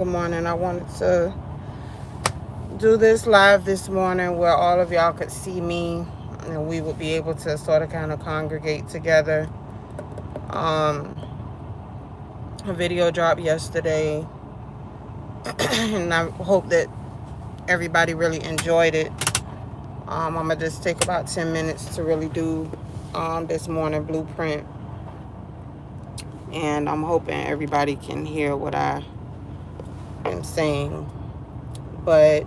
Good morning. I wanted to do this live this morning where all of y'all could see me and we would be able to sort of kind of congregate together. Um, a video dropped yesterday, and I hope that everybody really enjoyed it. I'm gonna just take about 10 minutes to really do this morning blueprint, and I'm hoping everybody can hear what I am saying. But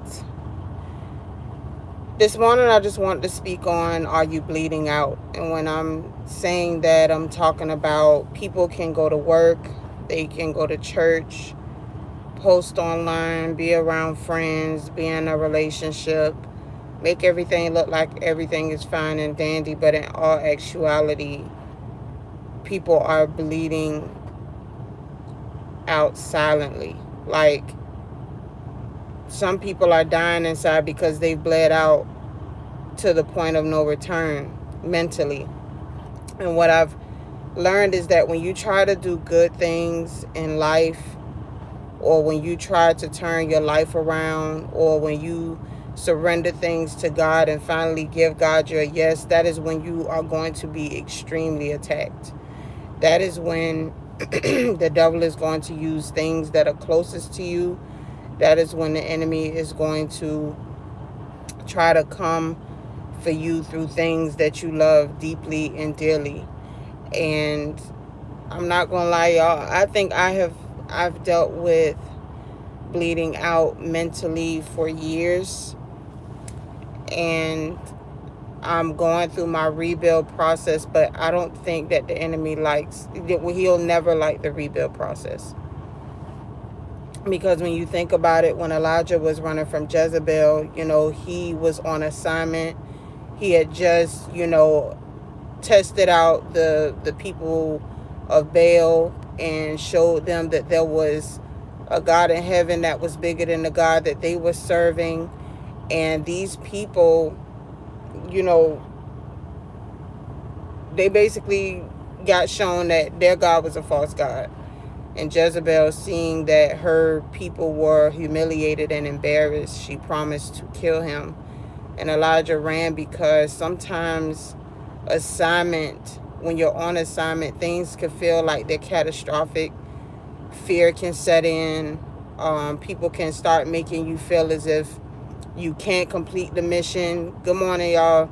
this morning, I just wanted to speak on, are you bleeding out? And when I'm saying that, I'm talking about people can go to work, they can go to church, post online, be around friends, be in a relationship, make everything look like everything is fine and dandy, but in all actuality, people are bleeding out silently. Like, some people are dying inside because they've bled out to the point of no return mentally. And what I've learned is that when you try to do good things in life, or when you try to turn your life around, or when you surrender things to God and finally give God your yes, that is when you are going to be extremely attacked. That is when the devil is going to use things that are closest to you. That is when the enemy is going to try to come for you through things that you love deeply and dearly. And I'm not gonna lie, y'all, I think I've dealt with bleeding out mentally for years, and I'm going through my rebuild process, but I don't think that the enemy he'll never like the rebuild process. Because when you think about it, when Elijah was running from Jezebel, he was on assignment. He had just, tested out the people of Baal and showed them that there was a God in heaven that was bigger than the God that they were serving. And these people, you know, they basically got shown that their God was a false God. And Jezebel, seeing that her people were humiliated and embarrassed, she promised to kill him. And Elijah ran, because sometimes when you're on assignment, things can feel like they're catastrophic. Fear can set in. People can start making you feel as if you can't complete the mission. Good morning, y'all.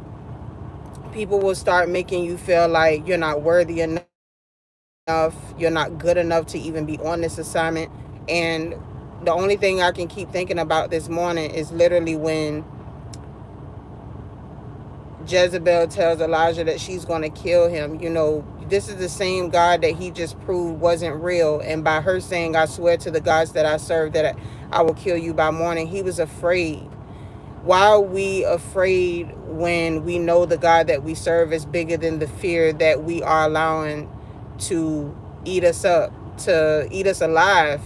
People will start making you feel like you're not worthy enough, you're not good enough to even be on this assignment. And the only thing I can keep thinking about this morning is literally when Jezebel tells Elijah that she's going to kill him. This is the same God that he just proved wasn't real. And by her saying, I swear to the gods that I serve that I will kill you by morning, he was afraid. Why are we afraid when we know the God that we serve is bigger than the fear that we are allowing to eat us up, to eat us alive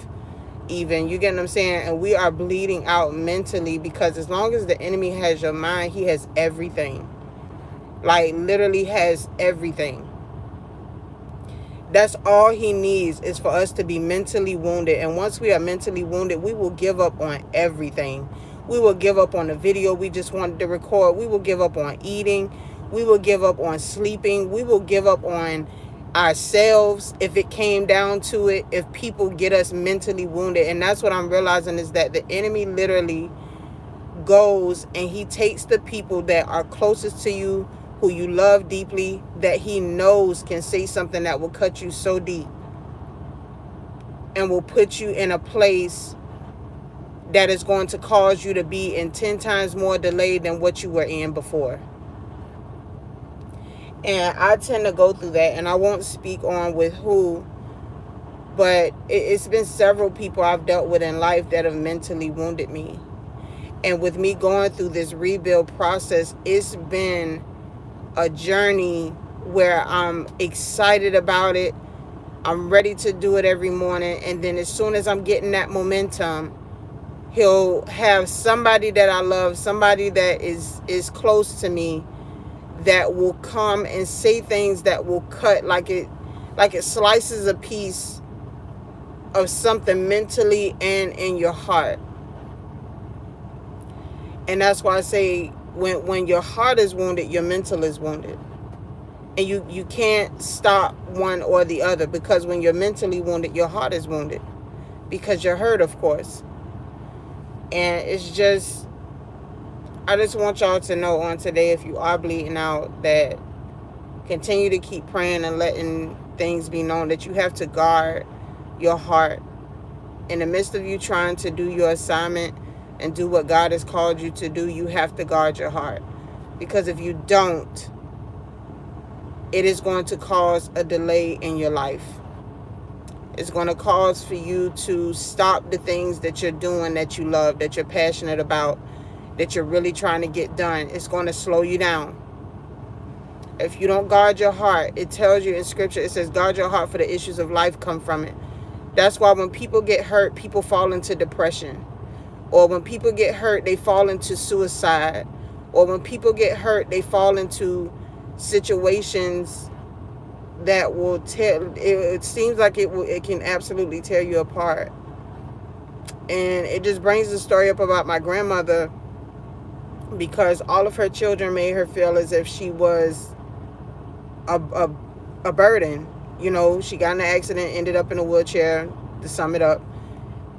even? You get what I'm saying? And we are bleeding out mentally, because as long as the enemy has your mind, he has everything. Like, literally has everything. That's all he needs, is for us to be mentally wounded. And once we are mentally wounded, we will give up on everything. We will give up on the video we just wanted to record. We will give up on eating. We will give up on sleeping. We will give up on ourselves if it came down to it, if people get us mentally wounded. And that's what I'm realizing, is that the enemy literally goes and he takes the people that are closest to you, who you love deeply, that he knows can say something that will cut you so deep and will put you in a place that is going to cause you to be in 10 times more delay than what you were in before. And I tend to go through that, and I won't speak on with who, but it's been several people I've dealt with in life that have mentally wounded me. And with me going through this rebuild process, it's been a journey where I'm excited about it. I'm ready to do it every morning. And then as soon as I'm getting that momentum, he'll have somebody that I love, somebody that is close to me, that will come and say things that will cut like it slices a piece of something mentally and in your heart. And that's why I say when your heart is wounded, your mental is wounded. And you can't stop one or the other, because when you're mentally wounded, your heart is wounded because you're hurt, of course. And it's just, I just want y'all to know on today, if you are bleeding out, that continue to keep praying and letting things be known that you have to guard your heart. In the midst of you trying to do your assignment and do what God has called you to do, you have to guard your heart. Because if you don't, it is going to cause a delay in your life. It's going to cause for you to stop the things that you're doing, that you love, that you're passionate about, that you're really trying to get done. It's going to slow you down. If you don't guard your heart, it tells you in scripture, it says, guard your heart, for the issues of life come from it. That's why when people get hurt, people fall into depression. Or when people get hurt, they fall into suicide. Or when people get hurt, they fall into situations that will tear, it seems like it can absolutely tear you apart. And it just brings the story up about my grandmother, because all of her children made her feel as if she was a burden. You know, she got in an accident, ended up in a wheelchair, to sum it up,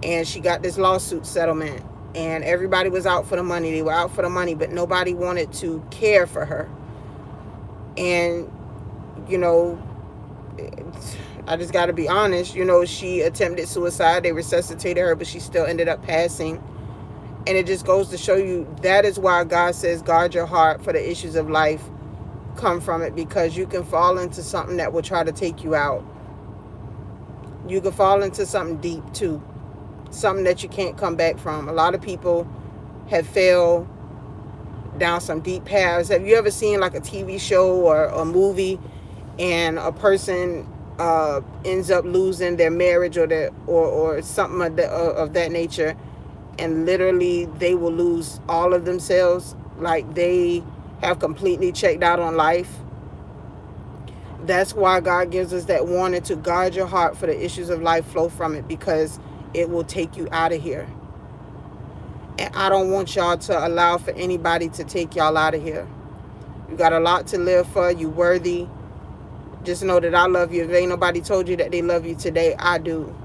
and she got this lawsuit settlement, and everybody was out for the money. They were out for the money, but nobody wanted to care for her. And, you know, I just got to be honest, you know, she attempted suicide. They resuscitated her, but she still ended up passing. And it just goes to show you, that is why God says, guard your heart, for the issues of life come from it, because you can fall into something that will try to take you out. You can fall into something deep too, something that you can't come back from. A lot of people have failed down some deep paths. Have you ever seen like a TV show or a movie, and a person ends up losing their marriage or something of that nature, and literally they will lose all of themselves, like they have completely checked out on life? That's why God gives us that warning to guard your heart, for the issues of life flow from it, because it will take you out of here. And I don't want y'all to allow for anybody to take y'all out of here. You got a lot to live for. You worthy. Just know that I love you. If ain't nobody told you that they love you today, I do.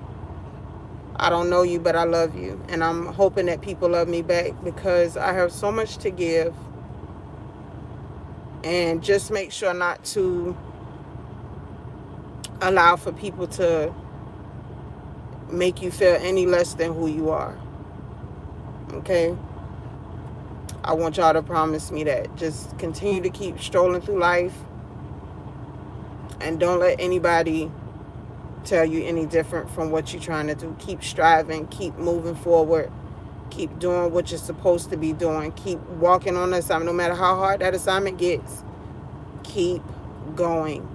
I don't know you, but I love you. And I'm hoping that people love me back, because I have so much to give. And just make sure not to allow for people to make you feel any less than who you are. Okay? I want y'all to promise me that. Just continue to keep strolling through life, and don't let anybody tell you any different from what you're trying to do. Keep striving, keep moving forward, keep doing what you're supposed to be doing, keep walking on the assignment. No matter how hard that assignment gets, keep going.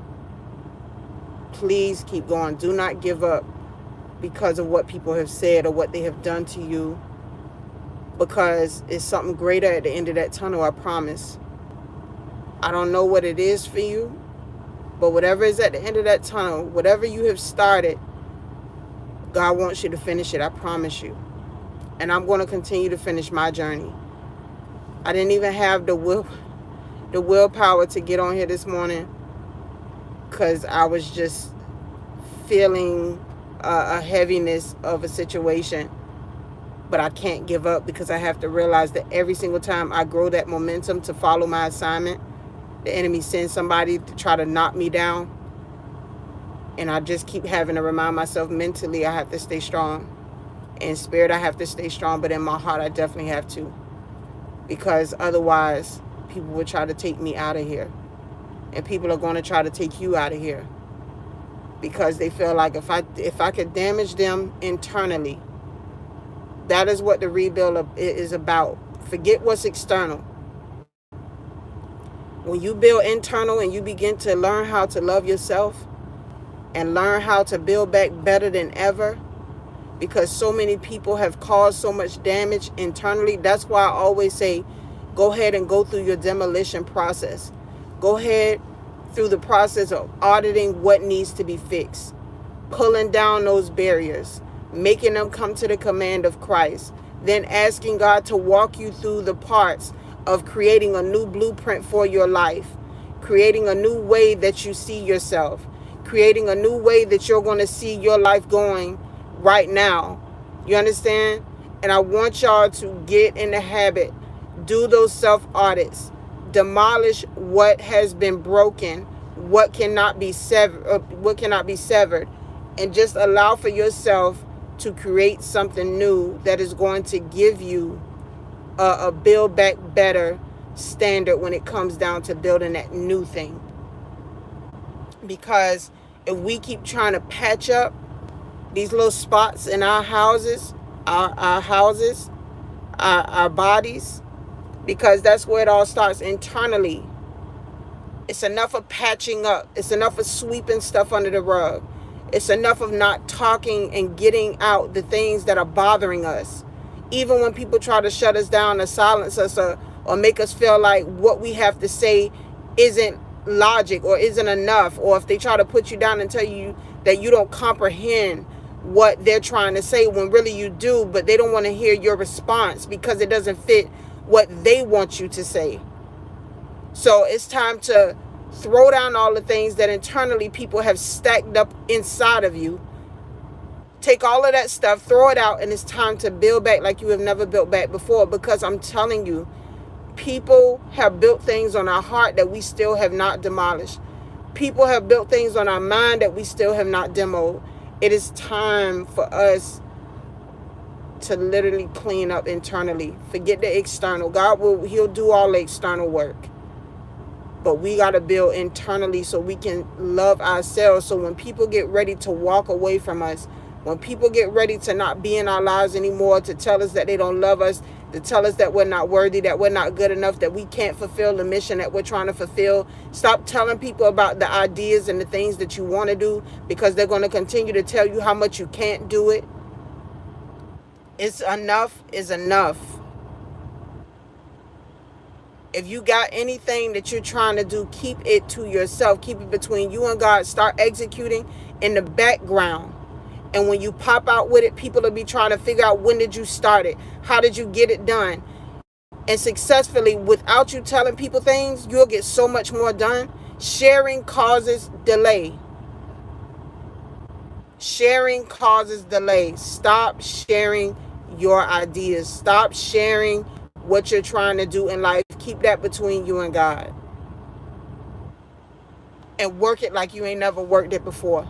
Please keep going. Do not give up because of what people have said or what they have done to you, because it's something greater at the end of that tunnel, I promise. I don't know what it is for you, but whatever is at the end of that tunnel, whatever you have started, God wants you to finish it, I promise you. And I'm going to continue to finish my journey. I didn't even have the willpower to get on here this morning, because I was just feeling a heaviness of a situation. But I can't give up, because I have to realize that every single time I grow that momentum to follow my assignment, the enemy sends somebody to try to knock me down. And I just keep having to remind myself, mentally I have to stay strong. In spirit I have to stay strong, but in my heart I definitely have to. Because otherwise people will try to take me out of here. And people are going to try to take you out of here. Because they feel like if I could damage them internally, that is what the rebuild is about. Forget what's external. When you build internal and you begin to learn how to love yourself and learn how to build back better than ever, because so many people have caused so much damage internally. That's why I always say, go ahead and go through your demolition process. Go ahead through the process of auditing what needs to be fixed, pulling down those barriers, making them come to the command of Christ, then asking God to walk you through the parts of creating a new blueprint for your life, creating a new way that you see yourself, creating a new way that you're going to see your life going right now. You understand? And I want y'all to get in the habit, do those self-audits, demolish what has been broken, what cannot be severed, and just allow for yourself to create something new that is going to give you a build back better standard when it comes down to building that new thing. Because if we keep trying to patch up these little spots in our houses, our bodies, because that's where it all starts internally. It's enough of patching up. It's enough of sweeping stuff under the rug. It's enough of not talking and getting out the things that are bothering us. Even when people try to shut us down or silence us or make us feel like what we have to say isn't logic or isn't enough, or if they try to put you down and tell you that you don't comprehend what they're trying to say when really you do, but they don't want to hear your response because it doesn't fit what they want you to say. So it's time to throw down all the things that internally people have stacked up inside of you. Take all of that stuff, throw it out, and it's time to build back like you have never built back before. Because I'm telling you, people have built things on our heart that we still have not demolished. People have built things on our mind that we still have not demoed. It is time for us to literally clean up internally. Forget the external. He'll do all the external work. But we got to build internally so we can love ourselves. So when people get ready to walk away from us, when people get ready to not be in our lives anymore, to tell us that they don't love us, to tell us that we're not worthy, that we're not good enough, that we can't fulfill the mission that we're trying to fulfill, stop telling people about the ideas and the things that you want to do, because they're going to continue to tell you how much you can't do it. It's enough is enough. If you got anything that you're trying to do, keep it to yourself. Keep it between you and God. Start executing in the background. And when you pop out with it, people will be trying to figure out, when did you start it? How did you get it done? And successfully, without you telling people things, you'll get so much more done. Sharing causes delay. Sharing causes delay. Stop sharing your ideas. Stop sharing what you're trying to do in life. Keep that between you and God. And work it like you ain't never worked it before.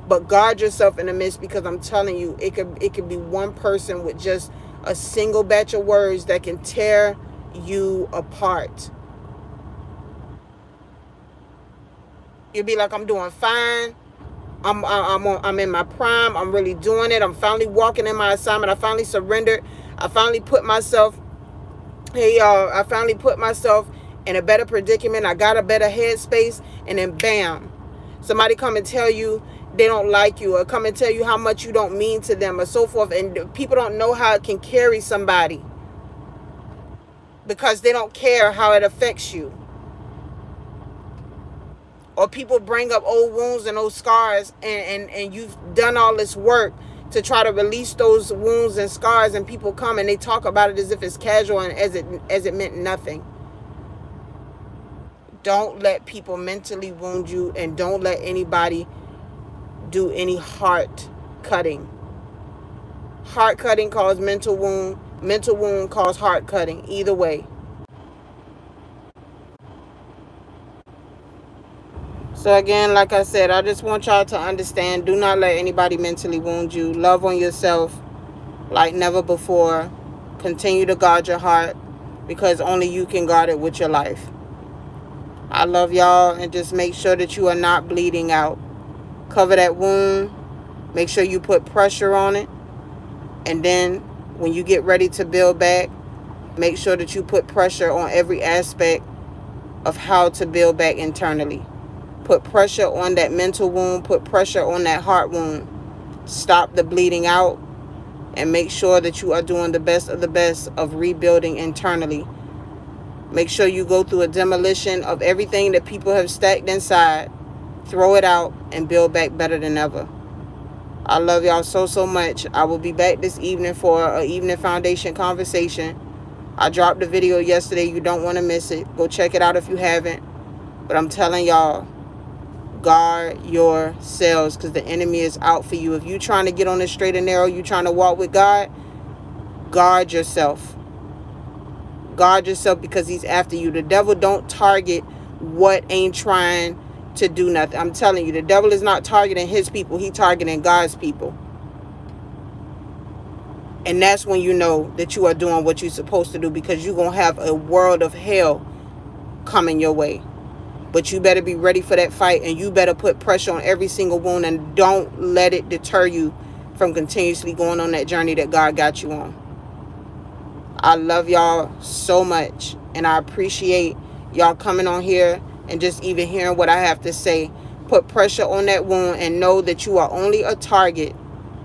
But guard yourself in the midst, because I'm telling you, it could be one person with just a single batch of words that can tear you apart. You'll be like, I'm doing fine. I'm in my prime. I'm really doing it. I'm finally walking in my assignment. I finally surrendered. I finally put myself, I finally put myself in a better predicament. I got a better headspace. And then bam, somebody come and tell you they don't like you, or come and tell you how much you don't mean to them, or so forth. And people don't know how it can carry somebody, because they don't care how it affects you. Or people bring up old wounds and old scars, and you've done all this work to try to release those wounds and scars, and people come and they talk about it as if it's casual and as it meant nothing. Don't let people mentally wound you, and don't let anybody do any heart cutting. Heart cutting causes mental wound. Mental wound causes heart cutting. Either way. So again, like I said, I just want y'all to understand, do not let anybody mentally wound you. Love on yourself like never before. Continue to guard your heart, because only you can guard it with your life. I love y'all, and just make sure that you are not bleeding out. Cover that wound. Make sure you put pressure on it. And then when you get ready to build back, make sure that you put pressure on every aspect of how to build back internally. Put pressure on that mental wound. Put pressure on that heart wound. Stop the bleeding out, and make sure that you are doing the best of the best of rebuilding internally. Make sure you go through a demolition of everything that people have stacked inside. Throw it out and build back better than ever. I love y'all so much. I will be back this evening for an evening foundation conversation. I dropped the video yesterday. You don't want to miss it. Go check it out if you haven't. But I'm telling y'all, guard yourselves, because the enemy is out for you. If you're trying to get on the straight and narrow, you're trying to walk with God, guard yourself. Guard yourself, because he's after you. The devil don't target what ain't trying to do nothing. I'm telling you, the devil is not targeting his people. He's targeting God's people. And that's when you know that you are doing what you're supposed to do, because you're going to have a world of hell coming your way. But you better be ready for that fight, and you better put pressure on every single wound, and don't let it deter you from continuously going on that journey that God got you on. I love y'all so much, and I appreciate y'all coming on here and just even hearing what I have to say. Put pressure on that wound and know that you are only a target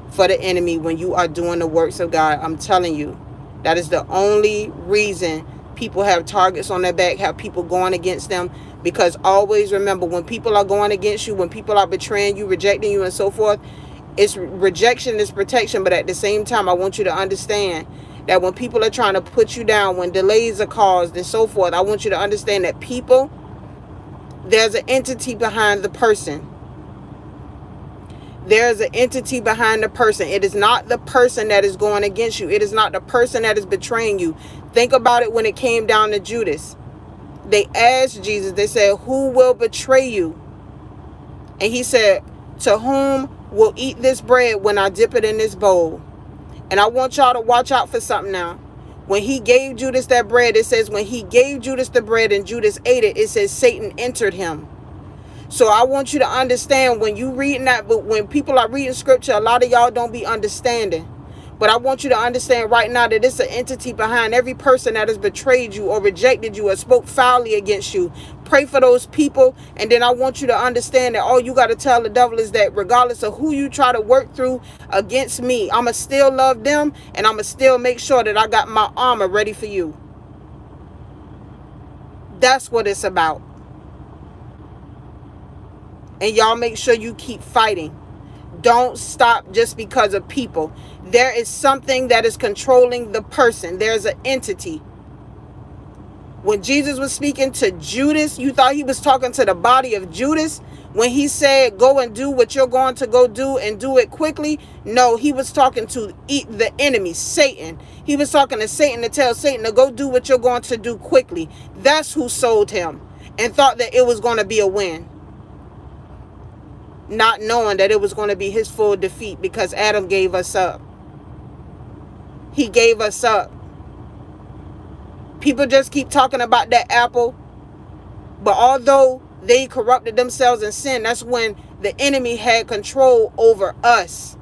for the enemy when you are doing the works of God. I'm telling you, that is the only reason people have targets on their back, have people going against them. Because always remember, when people are going against you, when people are betraying you, rejecting you, and so forth, it's rejection is protection. But at the same time, I want you to understand that when people are trying to put you down, when delays are caused and so forth, I want you to understand that people, there's an entity behind the person. There's an entity behind the person. It is not the person that is going against you. It is not the person that is betraying you. Think about it when it came down to Judas. They asked Jesus, they said, who will betray you? And he said, to whom will eat this bread when I dip it in this bowl? And I want y'all to watch out for something now. When he gave Judas that bread, it says when he gave Judas the bread and Judas ate it, it says Satan entered him. So I want you to understand, when you reading that, but when people are reading scripture, a lot of y'all don't be understanding. But I want you to understand right now that it's an entity behind every person that has betrayed you or rejected you or spoke foully against you. Pray for those people. And then I want you to understand that all you got to tell the devil is that regardless of who you try to work through against me, I'm going to still love them, and I'm going to still make sure that I got my armor ready for you. That's what it's about. And y'all make sure you keep fighting. Don't stop just because of people. There is something that is controlling the person. There's an entity. When Jesus was speaking to Judas, you thought he was talking to the body of Judas when he said, go and do what you're going to go do and do it quickly. No, he was talking to the enemy, Satan. He was talking to Satan to tell Satan to go do what you're going to do quickly. That's who sold him and thought that it was going to be a win, not knowing that it was going to be his full defeat, because Adam gave us up. He gave us up. People just keep talking about that apple, but although they corrupted themselves in sin, that's when the enemy had control over us.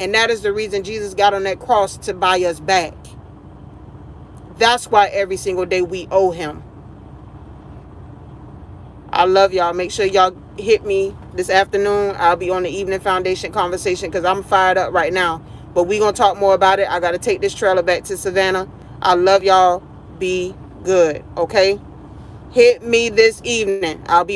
And that is the reason Jesus got on that cross, to buy us back. That's why every single day we owe him. I love y'all. Make sure y'all hit me this afternoon. I'll be on the evening foundation conversation, because I'm fired up right now. But we're going to talk more about it. I got to take this trailer back to Savannah. I love y'all. Be good, okay? Hit me this evening. I'll be